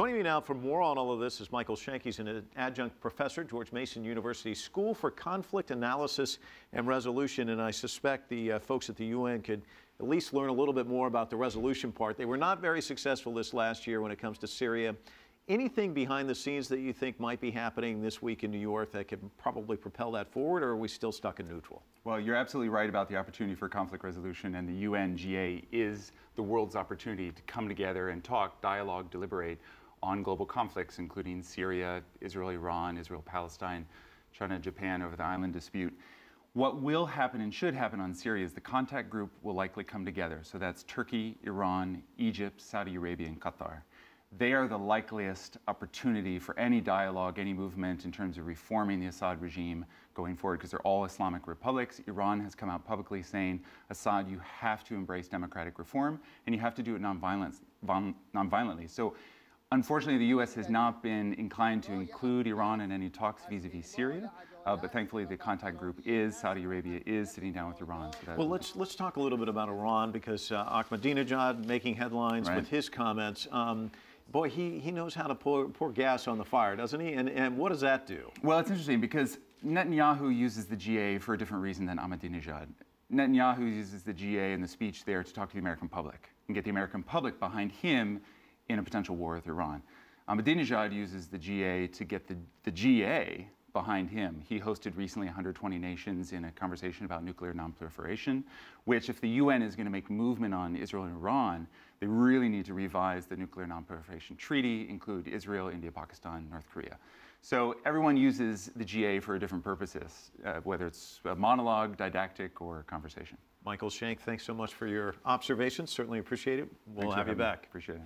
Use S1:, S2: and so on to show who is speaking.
S1: Joining me now for more on all of this is Michael Shenk. He's an adjunct professor, George Mason University School for Conflict Analysis and Resolution. And I suspect the folks at the UN could at least learn a little bit more about the resolution part. They were not very successful this last year when it comes to Syria. Anything behind the scenes that you think might be happening this week in New York that could probably propel that forward, or are we still stuck in neutral?
S2: Well, you're absolutely right about the opportunity for conflict resolution, and the UNGA is the world's opportunity to come together and talk, dialogue, deliberate on global conflicts, including Syria, Israel-Iran, Israel-Palestine, China-Japan over the island dispute. What will happen and should happen on Syria is the contact group will likely come together. So that's Turkey, Iran, Egypt, Saudi Arabia, and Qatar. They are the likeliest opportunity for any dialogue, any movement in terms of reforming the Assad regime going forward, because they're all Islamic republics. Iran has come out publicly saying, Assad, you have to embrace democratic reform, and you have to do it nonviolently. So unfortunately, the U.S. has not been inclined to include Iran in any talks vis-a-vis Syria, but thankfully the contact group is, Saudi Arabia is sitting down with Iran. So
S1: well, let's talk a little bit about Iran, because Ahmadinejad making headlines with his comments. Boy, he knows how to pour gas on the fire, doesn't he? And what does that do?
S2: Well, it's interesting because Netanyahu uses the GA for a different reason than Ahmadinejad. Netanyahu uses the GA in the speech there to talk to the American public and get the American public behind him in a potential war with Iran. Ahmadinejad uses the GA to get the GA behind him. He hosted recently 120 nations in a conversation about nuclear nonproliferation, which if the UN is going to make movement on Israel and Iran, they really need to revise the nuclear nonproliferation treaty, include Israel, India, Pakistan, North Korea. So everyone uses the GA for different purposes, whether it's a monologue, didactic, or conversation.
S1: Michael Shenk, thanks so much for your observations. Certainly appreciate it. We'll have you back.
S2: Appreciate it.